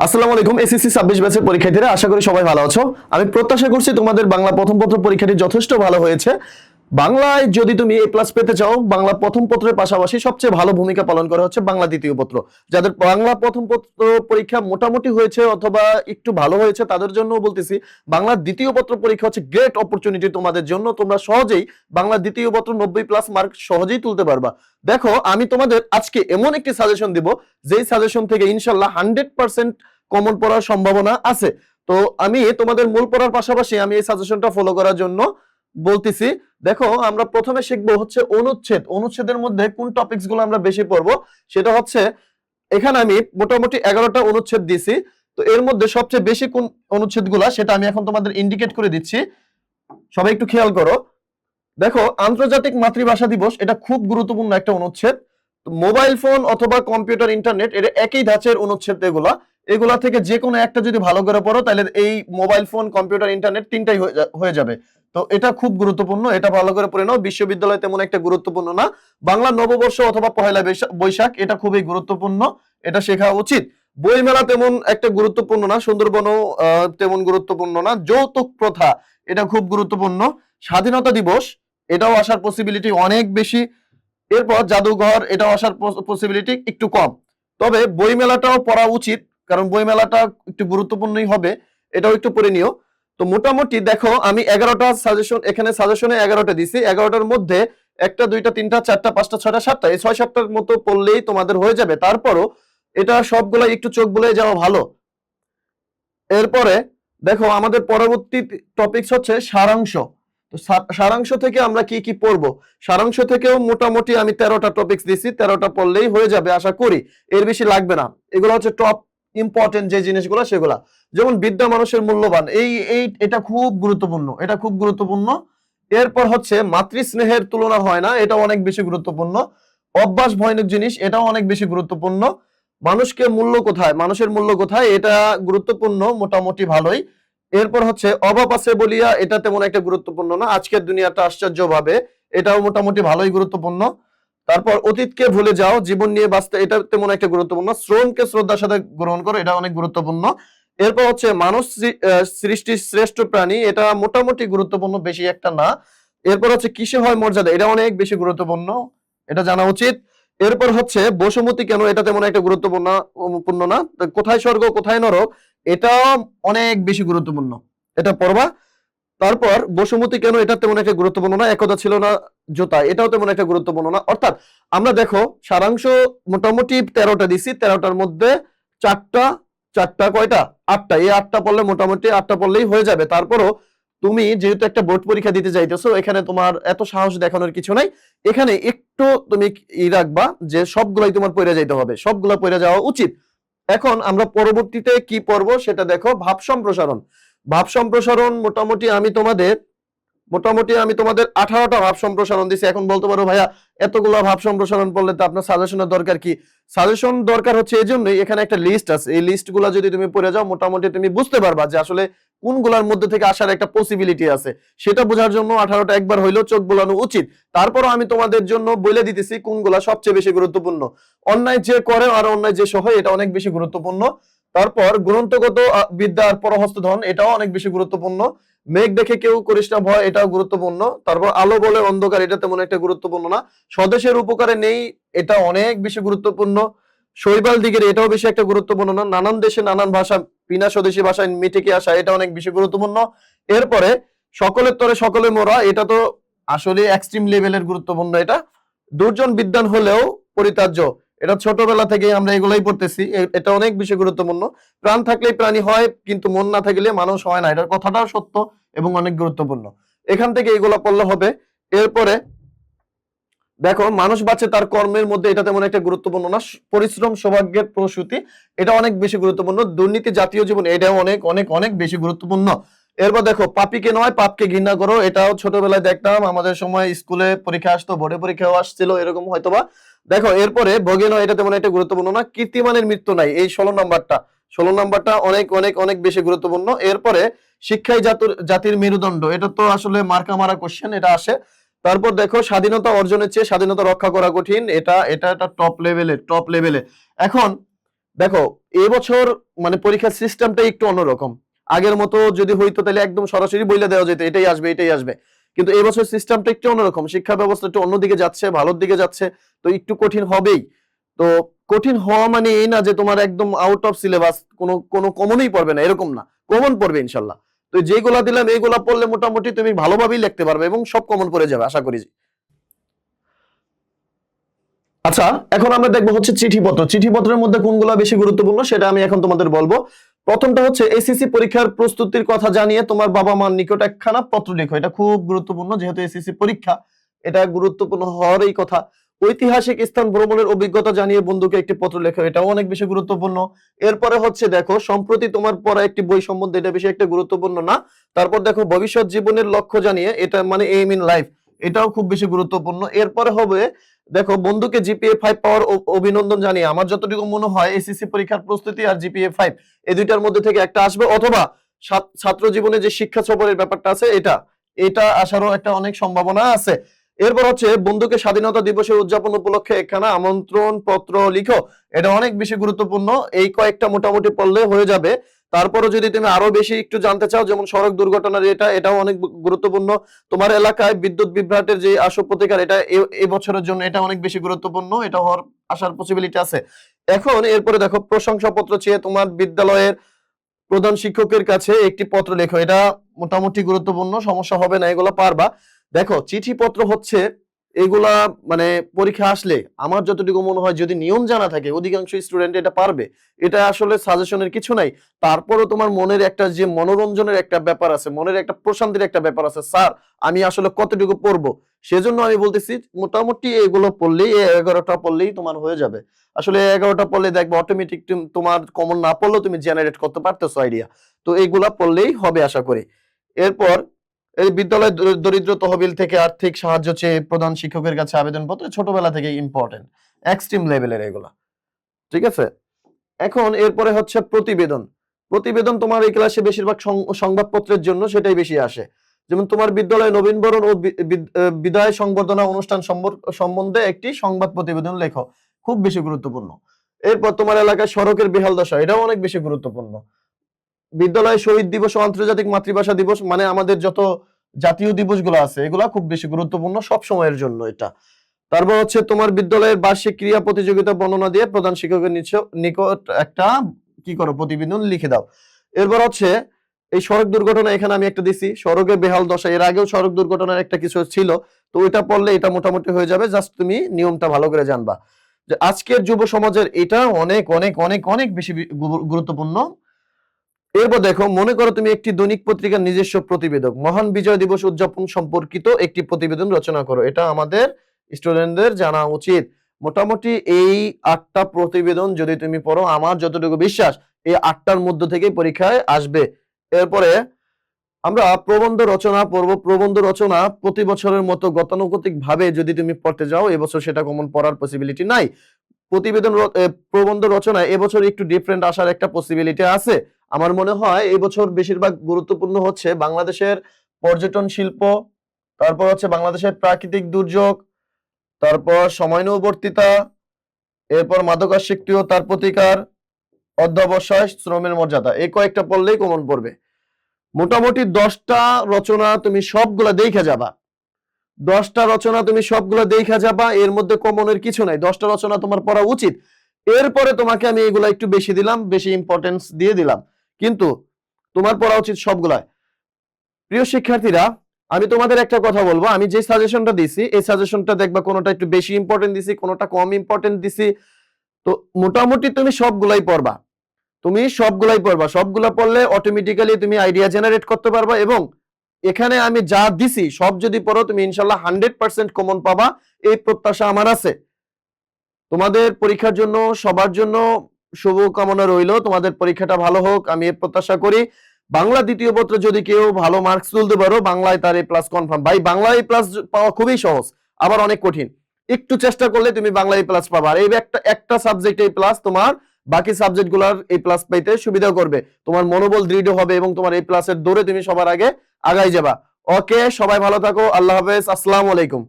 আসসালামু আলাইকুম। এসএসসি 26 ব্যাচের পরীক্ষার্থীরা, আশা করি সবাই ভালো আছো। আমি প্রত্যাশা করছি তোমাদের বাংলা প্রথম পত্র পরীক্ষাটি যথেষ্ট ভালো হয়েছে। বাংলায় যদি তুমি এ প্লাস পেতে চাও, বাংলা প্রথম পত্রের পাশাপাশি সবচেয়ে ভালো ভূমিকা পালন করা হচ্ছে বাংলা দ্বিতীয় পত্র। যাদের বাংলা প্রথম পত্র পরীক্ষা মোটামুটি হয়েছে অথবা একটু ভালো হয়েছে, তাদের জন্য বলতেছি বাংলা দ্বিতীয় পত্র পরীক্ষা হচ্ছে গ্রেট অপরচুনিটি তোমাদের জন্য। তোমরা সহজেই বাংলা দ্বিতীয় পত্র 90+ মার্ক সহজেই তুলতে পারবা। দেখো, আমি তোমাদের আজকে এমন একটি সাজেশন দিব, যেই সাজেশন থেকে ইনশাল্লাহ 100% কমন পড়ার সম্ভাবনা আছে। তো আমি তোমাদের মূল পড়ার পাশাপাশি আমি এই সাজেশনটা ফলো করার জন্য বলতেছি। দেখো, আমরা প্রথমে শিখবো হচ্ছে অনুচ্ছেদ। অনুচ্ছেদের মধ্যে কোন টপিকস গুলো আমরা বেশি পড়বো সেটা হচ্ছে, এখানে আমি মোটামুটি 11টা অনুচ্ছেদ দিছি। তো এর মধ্যে সবচেয়ে বেশি কোন অনুচ্ছেদ গুলা সেটা আমি এখন তোমাদের ইন্ডিকেট করে দিচ্ছি, সবাই একটু খেয়াল করো। দেখো, আন্তর্জাতিক মাতৃভাষা দিবস এটা খুব গুরুত্বপূর্ণ একটা অনুচ্ছেদ। মোবাইল ফোন অথবা কম্পিউটার ইন্টারনেট এটা একই ধাঁচের অনুচ্ছেদ। এগুলা থেকে যে কোনো একটা যদি ভালো করে পড়ো, তাহলে এই মোবাইল ফোন কম্পিউটার ইন্টারনেট তিনটাই হয়ে যাবে। তো এটা খুব গুরুত্বপূর্ণ, এটা ভালো করে পড়ে নাও। বিশ্ববিদ্যালয় তেমন একটা গুরুত্বপূর্ণ না। বাংলা নববর্ষ অথবা পহেলা বৈশাখ এটা খুবই গুরুত্বপূর্ণ, এটা শেখা উচিত। বইমেলা তেমন একটা গুরুত্বপূর্ণ না। সুন্দরবনও তেমন গুরুত্বপূর্ণ না। যৌতুক প্রথা এটা খুব গুরুত্বপূর্ণ। স্বাধীনতা দিবস এটাও আসার পসিবিলিটি অনেক বেশি। এরপর জাদুঘর এটাও আসার পসিবিলিটি একটু কম। তবে বইমেলাটাও পড়া উচিত, কারণ বইমেলাটা একটু গুরুত্বপূর্ণই হবে, এটাও একটু পড়ে নিও। তো মোটামুটি দেখো, আমি 11টা সাজেশন এখানে সাজেশনে 11টা দিছি। 11টার মধ্যে 1টা 2টা 3টা 4টা 5টা 6টা 7টা, এই 6-7টার মতো পড়লেই তোমাদের হয়ে যাবে। তারপরও এটা সবগুলো একটু চোখ বুলে যাওয়া ভালো। এরপরে দেখো, আমাদের পরবর্তী টপিকস হচ্ছে সারাংশ। তো সারাংশ থেকে আমরা কি কি পড়বো, সারাংশ থেকেও মোটামুটি আমি 13টা টপিকস দিছি। 13টা পড়লেই হয়ে যাবে আশা করি, এর বেশি লাগবে না। এগুলো হচ্ছে টপ ইম্পর্টেন্ট যে জিনিসগুলো সেগুলা, যেমন বিদ্যা মানুষের মূল্যবান, এটা খুব গুরুত্বপূর্ণ, এটা খুব গুরুত্বপূর্ণ। এরপর হচ্ছে মাতৃস্নেহের তুলনা হয় না, এটা অনেক বেশি গুরুত্বপূর্ণ। অভ্যাস ভয়ানক জিনিস, এটাও অনেক বেশি গুরুত্বপূর্ণ। মানুষকে মূল্য কোথায়, মানুষের মূল্য কোথায়, এটা গুরুত্বপূর্ণ, মোটামুটি ভালোই। এরপর হচ্ছে অভাব আছে বলিয়া, এটা তেমন একটা গুরুত্বপূর্ণ না। আজকের দুনিয়াটা আশ্চর্য ভাবে, এটাও মোটামুটি ভালোই গুরুত্বপূর্ণ। তারপর অতীতকে ভুলে যাও, জীবন নিয়ে বাঁচতে, এটা তেমন একটা গুরুত্বপূর্ণ। শ্রমকে শ্রদ্ধার সাথে গ্রহণ করো, এটা অনেক গুরুত্বপূর্ণ। এরপর হচ্ছে মানুষ সৃষ্টির শ্রেষ্ঠ প্রাণী, এটা মোটামুটি গুরুত্বপূর্ণ, বেশি একটা না। এরপর হচ্ছে কিসে হয় মর্যাদা, এটা অনেক বেশি গুরুত্বপূর্ণ, এটা জানা উচিত। এরপর হচ্ছে বসুমতী কেন, এটা তেমন একটা গুরুত্বপূর্ণ না। কোথায় স্বর্গ কোথায় নরক, এটা অনেক বেশি গুরুত্বপূর্ণ, এটা পড়বা। তারপর বসুমতী কেন, এটা তেমন একটা গুরুত্বপূর্ণ না। একদা ছিল না জোতা, এটাও তেমন একটা গুরুত্বপূর্ণ না। অর্থাৎ আমরা দেখো, সারাংশ মোটামুটি 13টা দিছি। 13টার মধ্যে চারটা চারটা কয়টা 8টা, এই 8টা পড়লে মোটামুটি 8টা পড়লেই হয়ে যাবে। তারপরও তুমি যেহেতু একটা বোর্ড পরীক্ষা দিতে যাইতেছো, এখানে তোমার এত সাহস দেখানোর কিছু নাই। এখানে একটু তুমি রাখবা যে সবগুলাই তোমার পড়ে যাইতে হবে, সবগুলা পড়ে যাওয়া উচিত। এখন আমরা পরবর্তীতে কি পড়বো সেটা দেখো, ভাব সম্প্রসারণ। ভাব সম্প্রসারণ মোটামুটি আমি তোমাদের 18টা ভাব সম্প্রসারণ দিছি। এখন বলতে পারো, ভাইয়া এতগুলো ভাব সম্প্রসারণ পড়লে তো আপনার সাজেশনের দরকার কি? সাজেশন দরকার হচ্ছে এই জন্যই, এখানে একটা লিস্ট আছে। এই লিস্টগুলো যদি তুমি পড়ে যাও, মোটামুটি তুমি বুঝতে পারবা যে আসলে কোনগুলোর মধ্যে থেকে আসার একটা পসিবিলিটি আছে। সেটা বোঝার জন্য 18টা একবার হইলেও চোখ বোলানো উচিত। তারপরও আমি তোমাদের জন্য বলে দিতেছি কোনগুলা সবচেয়ে বেশি গুরুত্বপূর্ণ। অন্যায় যে করে আর অন্যায় যে সহে, এটা অনেক বেশি গুরুত্বপূর্ণ। তারপর গ্রন্থগত বিদ্যা আর পরহস্তধন, এটাও অনেক বেশি গুরুত্বপূর্ণ। মেঘ দেখে কেউ করিস না ভয়, এটাও গুরুত্বপূর্ণ। তারপর আলো বলে অন্ধকার, এটা তেমন একটা গুরুত্বপূর্ণ না। স্বদেশের উপকারে নেই, এটা অনেক বেশি গুরুত্বপূর্ণ। শৈবাল দিকের, এটাও বেশি একটা গুরুত্বপূর্ণ না। নানান দেশে নানান ভাষা, বিনা স্বদেশী ভাষায় মিটিকে আসা, এটা অনেক বেশি গুরুত্বপূর্ণ। এরপরে সকলের তরে সকলে মোরা, এটা তো আসলে এক্সট্রিম লেভেলের গুরুত্বপূর্ণ। এটা দুর্জন বিদ্বান হলেও পরিত্যাজ্য, এটা ছোটবেলা থেকে আমরা এগুলাই পড়তেছি, এটা অনেক বেশি গুরুত্বপূর্ণ। প্রাণ থাকলেই প্রাণী হয়, কিন্তু মন না থাকলে মানুষ হয় না, এটার কথাটাও সত্য এবং অনেক গুরুত্বপূর্ণ। এখান থেকে এগুলো পড়লে হবে। এরপরে দেখো, মানুষ বাঁচে তার কর্মের মধ্যে, এটা তেমন একটা গুরুত্বপূর্ণ না। পরিশ্রম সৌভাগ্যের প্রসূতি, এটা অনেক বেশি গুরুত্বপূর্ণ। দুর্নীতি জাতীয় জীবন, এটাও অনেক অনেক অনেক বেশি গুরুত্বপূর্ণ। এরপর দেখো, পাপীকে নয় পাপকে ঘৃণা করো, এটাও ছোটবেলায় দেখতাম, আমাদের সময় স্কুলে পরীক্ষা আসতো, বোর্ডে পরীক্ষাও আসছিল এরকম হয়তোবা। দেখো, এরপরে ভোগে নয়, এটা তেমন একটা গুরুত্বপূর্ণ না। কীর্তিমানের মৃত্যু নাই, এই 16 নাম্বারটা অনেক অনেক অনেক বেশি গুরুত্বপূর্ণ। এরপরে শিক্ষাই জাতির মেরুদণ্ড, এটা তো আসলে মার্কা মারা কোশ্চেন, এটা আসে। তারপর দেখো, স্বাধীনতা অর্জনের চেয়ে স্বাধীনতা রক্ষা করা কঠিন, এটা এটা একটা টপ লেভেলে। এখন দেখো এবছর মানে পরীক্ষার সিস্টেমটা একটু অন্যরকম। আগের মতো যদি হইতো তাহলে একদম সরাসরি বলে দেওয়া যেত এটাই আসবে এটাই আসবে, কিন্তু এবছর সিস্টেমটা একটু অন্যরকম, শিক্ষা ব্যবস্থা একটু অন্যদিকে যাচ্ছে, ভালোর দিকে যাচ্ছে, তো একটু কঠিন হবেই। তো কঠিন হওয়া মানে এই না যে তোমার একদম আউট অফ সিলেবাস কোনো কোনো কমনই পড়বে না, এরকম না, কমন পড়বে ইনশাল্লাহ। তো যেগুলা দিলাম এইগুলা পড়লে মোটামুটি তুমি ভালোভাবেই লিখতে পারবে এবং সব কমন পড়ে যাবে আশা করি। আচ্ছা, এখন আমরা দেখবো হচ্ছে চিঠিপত্র। চিঠিপত্রের মধ্যে কোনগুলো বেশি গুরুত্বপূর্ণ সেটা আমি এখন তোমাদের বলবো। প্রথমটা হচ্ছে এসএসসি পরীক্ষার প্রস্তুতির কথা জানিয়ে তোমার বাবা মার নিকট একখানা পত্র লেখো। এটা খুব গুরুত্বপূর্ণ, যেহেতু এসএসসি পরীক্ষা, এটা গুরুত্বপূর্ণ হওয়ারই কথা। ঐতিহাসিক স্থান ভ্রমণের অভিজ্ঞতা জানিয়ে বন্ধুকে একটি পত্র লেখো, এটাও অনেক বেশি গুরুত্বপূর্ণ। এরপরে হচ্ছে দেখো সম্প্রতি তোমার পড়া একটি বই সম্বন্ধে, এটা বেশি একটা গুরুত্বপূর্ণ না। তারপর দেখো ভবিষ্যৎ জীবনের লক্ষ্য জানিয়ে, এটা মানে এইম ইন লাইফ, এটাও খুব বেশি গুরুত্বপূর্ণ। এরপরে হবে দেখো বন্ধুকে জিপিএ 5 পাওয়ার অভিনন্দন জানিয়ে, আমার যতটুকু মনে হয় এসএসসি পরীক্ষার প্রস্তুতি আর জিপিএ 5 এই দুইটার মধ্যে থেকে একটা আসবে, অথবা ছাত্র জীবনে যে শিক্ষা সফরের ব্যাপারটা আছে এটা এটা আসারও একটা অনেক সম্ভাবনা আছে। এরপর হচ্ছে বন্ধুকে স্বাধীনতা দিবসের উদযাপন উপলক্ষে একখানা আমন্ত্রণ পত্র লিখো, এটা অনেক বেশি গুরুত্বপূর্ণ। এই কয়েকটা মোটামুটি পড়লে হয়ে যাবে। তারপরে যদি তুমি আরো বেশি একটু জানতে চাও, যেমন সড়ক দুর্ঘটনার এটাও অনেক গুরুত্বপূর্ণ। তোমার এলাকায় বিদ্যুৎ বিভ্রাটের যে আসব প্রতিকার, এটা এই বছরের জন্য এটা অনেক বেশি গুরুত্বপূর্ণ, এটা হওয়ার আসার পসিবিলিটি আছে। এখন এরপরে দেখো প্রশংসাপত্র চেয়ে তোমার বিদ্যালয়ের প্রধান শিক্ষকের কাছে একটি পত্র লেখো, এটা মোটামুটি গুরুত্বপূর্ণ, সমস্যা হবে না, এগুলো পারবা। দেখো চিঠিপত্র হচ্ছে এগুলা মানে পরীক্ষা আসলে আমার যতটুকু মনে হয় যদি নিয়ম জানা থাকে অধিকাংশ স্টুডেন্ট এটা পারবে। এটা আসলে সাজেশনের কিছু নাই। তারপরও তোমার মনের একটা যে মনোরঞ্জনের একটা ব্যাপার আছে, মনের একটা প্রশান্তির একটা ব্যাপার আছে, স্যার আমি আসলে কতটুকু পড়বো, সেজন্য আমি বলতেছি মোটামুটি এগুলো পড়লেই 11টা পড়লেই তোমার হয়ে যাবে। আসলে 11টা পড়লে দেখবে অটোমেটিক তোমার কমন না পড়লেও তুমি জেনারেট করতে পারতেছো আইডিয়া। তো এইগুলা পড়লেই হবে আশা করি। এরপর এই বিদ্যালয় দরিদ্র তহবিল থেকে আর্থিক সাহায্য চেয়ে প্রধান শিক্ষকের কাছে আবেদনপত্র, ছোটবেলা থেকে ইম্পর্টেন্ট, এক্সট্রিম লেভেলের এগুলা, ঠিক আছে। এখন এরপরে হচ্ছে প্রতিবেদন। প্রতিবেদন তোমার এই ক্লাসে বেশিরভাগ সংবাদপত্রের জন্য সেটাই বেশি আসে। যেমন তোমার বিদ্যালয়ে নবীনবরণ ও বিদায় সংবর্ধনা অনুষ্ঠান সম্বন্ধে একটি সংবাদ প্রতিবেদন লেখো, খুব বেশি গুরুত্বপূর্ণ। এরপর তোমার এলাকায় সড়কের বেহাল দশা, এটাও অনেক বেশি গুরুত্বপূর্ণ। বিদ্যালয়ে শহীদ দিবস ও আন্তর্জাতিক মাতৃভাষা দিবস, মানে আমাদের যত জাতীয় দিবসগুলো আছে এগুলা খুব বেশি গুরুত্বপূর্ণ সব সময়ের জন্য এটা। তারপর হচ্ছে তোমার বিদ্যালয়ের বার্ষিক ক্রীড়া প্রতিযোগিতা বর্ণনা দিয়ে প্রধান শিক্ষকের নিকট একটা কি করো প্রতিবেদন লিখে দাও। এরপর হচ্ছে এই সড়ক দুর্ঘটনা, এখানে আমি একটা দিছি সড়কের বেহাল দশা, এর আগেও সড়ক দুর্ঘটনার একটা কিছু ছিল, তো ওইটা পড়লে এটা মোটামুটি হয়ে যাবে, জাস্ট তুমি নিয়মটা ভালো করে জানবা যে আজকের যুব সমাজের এটা অনেক অনেক অনেক অনেক বেশি গুরুত্বপূর্ণ। এরপর দেখো মনে করো তুমি একটি দৈনিক পত্রিকার নিজস্ব প্রতিবেদক, মহান বিজয় দিবস উদযাপন সম্পর্কিত একটি প্রতিবেদন রচনা করো, এটা আমাদের স্টুডেন্টদের জানা উচিত। মোটামুটি এই 8টা প্রতিবেদন যদি তুমি পড়ো, আমার যতটুকু বিশ্বাস এই 8টার মধ্য থেকেই পরীক্ষায় আসবে। এরপরে আমরা প্রবন্ধ রচনা পড়বো। প্রবন্ধ রচনা প্রতি বছরের মতো গতানুগতিক ভাবে যদি তুমি পড়তে যাও, এবছর সেটা কমন পড়ার পসিবিলিটি নাই। প্রবন্ধ রচনায় এবছর একটু ডিফারেন্ট আসার একটা পসিবিলিটি আছে। আমার মনে হয় এবছর বেশিরভাগ গুরুত্বপূর্ণ হচ্ছে বাংলাদেশের পর্যটন শিল্প, তারপর হচ্ছে বাংলাদেশের প্রাকৃতিক দুর্যোগ, তারপর সময়ানুবর্তিতা, এরপর মাদকাসক্তি ও তার প্রতিকার, অধ্যবসায়, শ্রমের মর্যাদা, এই কয়েকটা পড়লেই কমন পড়বে। মোটামুটি 10টা রচনা তুমি সবগুলা দেখে যাবা, 10টা রচনা তুমি সবগুলো দেখা যাবা, এর মধ্যে কমনের কিছু নাই, 10টা রচনা তোমার পড়া উচিত। এরপরে তোমাকে আমি এগুলা একটু বেশি দিলাম, বেশি ইম্পর্টেন্স দিয়ে দিলাম, কিন্তু তোমার পড়া উচিত সবগুলাই। প্রিয় শিক্ষার্থীরা, আমি তোমাদের একটা কথা বলবো, আমি যে সাজেশনটা দিছি এই সাজেশনটা দেখবা কোনোটা একটু বেশি ইম্পর্টেন্ট দিছি, কোনোটা কম ইম্পর্টেন্ট দিছি। তো মোটামুটি তুমি সবগুলাই পড়বা, তুমি সবগুলাই পড়বা, সবগুলা পড়লে অটোমেটিক্যালি তুমি আইডিয়া জেনারেট করতে পারবা, এবং এখানে আমি যা দিছি সব যদি পড়ো তুমি ইনশাল্লাহ 100% কমন পাবা, এই প্রত্যাশা আমার আছে। তোমাদের পরীক্ষার জন্য সবার জন্য শুভকামনা রইল, তোমাদের পরীক্ষাটা ভালো হোক আমি এই প্রত্যাশা করি। বাংলা দ্বিতীয় পত্র যদি কেউ ভালো মার্কস তুলতে পারো, বাংলায় তার এ প্লাস কনফার্ম। ভাই বাংলা এ প্লাস পাওয়া খুবই সহজ, আবার অনেক কঠিন, একটু চেষ্টা করলে তুমি বাংলা এ প্লাস পাবা। আর এই একটা সাবজেক্ট এ প্লাস তোমার বাকি সাবজেক্ট গুলার এ প্লাস পাইতে সুবিধা করবে, তোমার মনোবল দৃঢ় হবে এবং তোমার এ প্লাসের দৌড়ে তুমি সবার আগে আগাই যাবা। ওকে, সবাই ভালো থাকো, আল্লাহ হাফেজ, আসসালামু আলাইকুম।